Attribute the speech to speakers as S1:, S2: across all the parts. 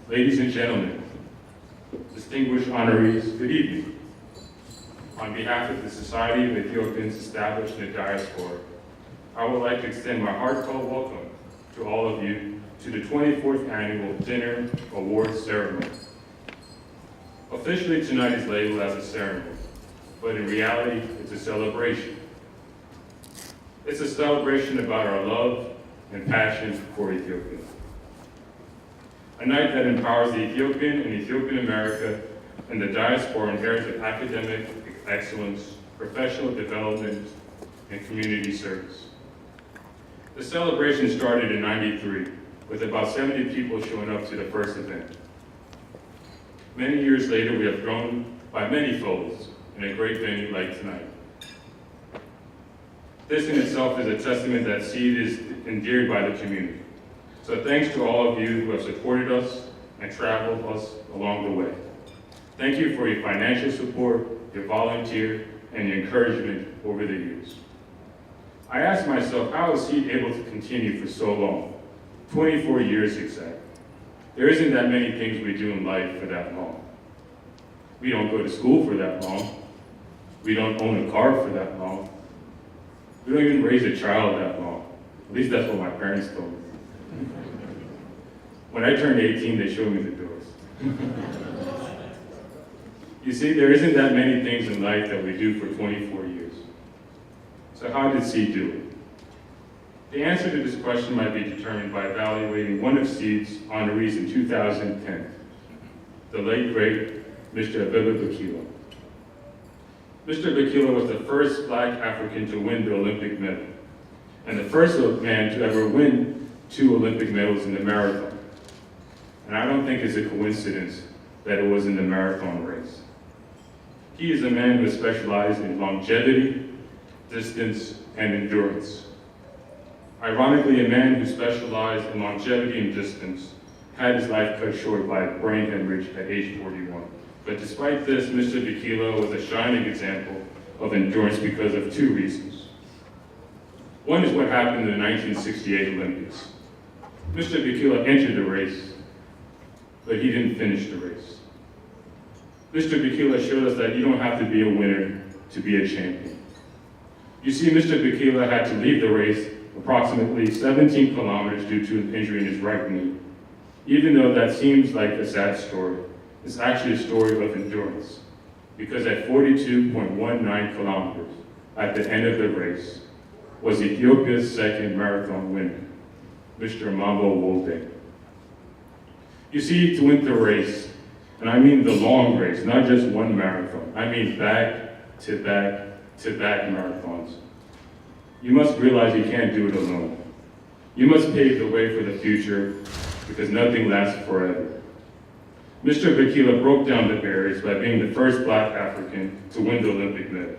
S1: Ladies and gentlemen, distinguished honorees, good evening. On behalf of the Society of Ethiopians established in the diaspora, I would like to extend my heartfelt welcome to all of you to the 24th Annual Dinner Awards Ceremony. Officially, tonight is labeled as a ceremony, but in reality, it's a celebration. It's a celebration about our love and passion for Ethiopia. A night that empowers the Ethiopian and Ethiopian America and the diaspora in areas of academic excellence, professional development, and community service. The celebration started in '93 with about 70 people showing up to the first event. Many years later, we have grown by many folds in a great venue like tonight. This in itself is a testament that Seed is endeared by the community. So thanks to all of you who have supported us and traveled us along the way. Thank you for your financial support, your volunteer, and your encouragement over the years. I asked myself, how is Seed able to continue for so long? 24 years exactly. There isn't that many things we do in life for that long. We don't go to school for that long. We don't own a car for that long. We don't even raise a child that long. At least that's what my parents told me. When I turned 18, they showed me the doors. You see, there isn't that many things in life that we do for 24 years. So how did Seed do it? The answer to this question might be determined by evaluating one of Seed's honorees in 2010, the late, great Mr. Abebe Bikila. Mr. Bikila was the first Black African to win the Olympic medal, and the first man to ever win 2 Olympic medals in the marathon. And I don't think it's a coincidence that it was in the marathon race. He is a man who has specialized in longevity, distance, and endurance. Ironically, a man who specialized in longevity and distance had his life cut short by a brain hemorrhage at age 41. But despite this, Mr. Bikila was a shining example of endurance because of 2 reasons. One is what happened in the 1968 Olympics. Mr. Bikila entered the race, but he didn't finish the race. Mr. Bikila showed us that you don't have to be a winner to be a champion. You see, Mr. Bikila had to leave the race approximately 17 kilometers due to an injury in his right knee. Even though that seems like a sad story, it's actually a story of endurance, because at 42.19 kilometers at the end of the race was Ethiopia's second marathon winner, Mr. Mambo Wolde. You see, to win the race, and I mean the long race, not just one marathon, I mean back to back to back marathons, you must realize you can't do it alone. You must pave the way for the future, because nothing lasts forever. Mr. Bikila broke down the barriers by being the first Black African to win the Olympic medal.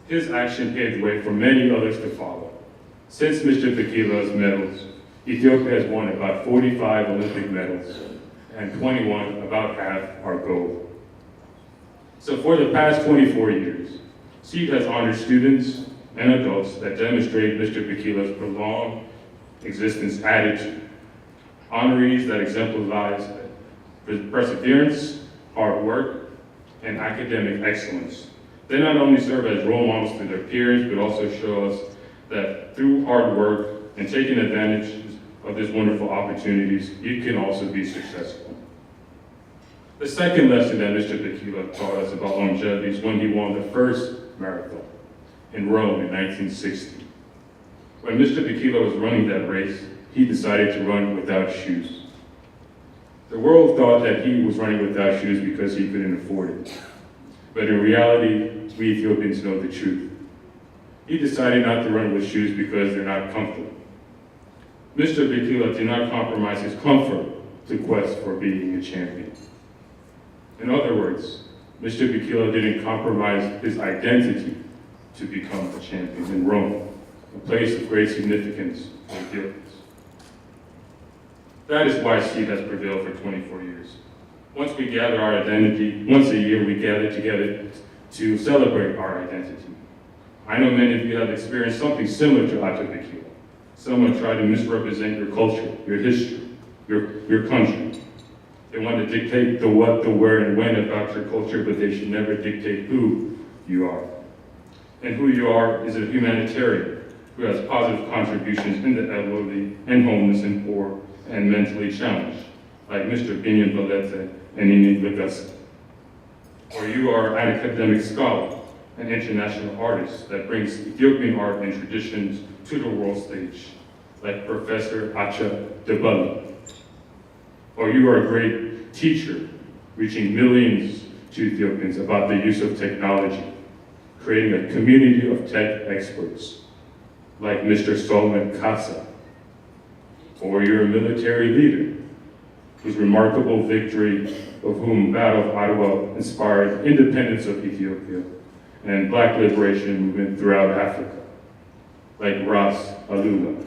S1: His action paved the way for many others to follow. Since Mr. Bikila's medals, Ethiopia has won about 45 Olympic medals, and 21, about half, are gold. So for the past 24 years, Seed has honored students and adults that demonstrate Mr. Bikila's prolonged existence attitude, honorees that exemplifies perseverance, hard work, and academic excellence. They not only serve as role models to their peers, but also show us that through hard work and taking advantage of these wonderful opportunities, you can also be successful. The second lesson that Mr. Bikila taught us about longevity is when he won the first marathon in Rome in 1960. When Mr. Bikila was running that race, he decided to run without shoes. The world thought that he was running without shoes because he couldn't afford it. But in reality, we Ethiopians know the truth. He decided not to run with shoes because they're not comfortable. Mr. Bikila did not compromise his comfort to quest for being a champion. In other words, Mr. Bikila didn't compromise his identity to become a champion in Rome, a place of great significance for Ethiopians. That is why Seed has prevailed for 24 years. Once we gather our identity, once a year we gather together to celebrate our identity. I know many of you have experienced something similar to Ato Bikila. Someone tried to misrepresent your culture, your history, your country. They want to dictate the what, the where, and when about your culture, but they should never dictate who you are. And who you are is a humanitarian who has positive contributions in the elderly and homeless and poor and mentally challenged, like Mr. Binion Valete and Inin Lagasa. Or you are an academic scholar, an international artist that brings Ethiopian art and traditions to the world stage, like Professor Acha Debala. Or you are a great teacher, reaching millions to Ethiopians about the use of technology, creating a community of tech experts, like Mr. Solomon Kasa. Or you're a military leader, whose remarkable victory of whom Battle of Ottawa inspired independence of Ethiopia and Black liberation movement throughout Africa, like Ras Alula.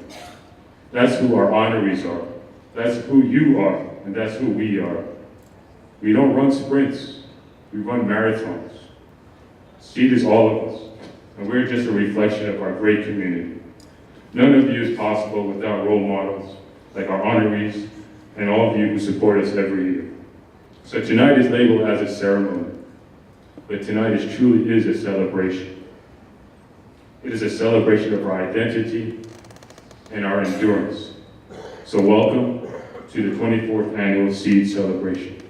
S1: That's who our honorees are. That's who you are, and that's who we are. We don't run sprints, we run marathons. SEED is all of us, and we're just a reflection of our great community. None of you is possible without role models like our honorees and all of you who support us every year. So tonight is labeled as a ceremony, but tonight truly is a celebration. It is a celebration of our identity and our endurance. So welcome to the 24th Annual SEED Celebration.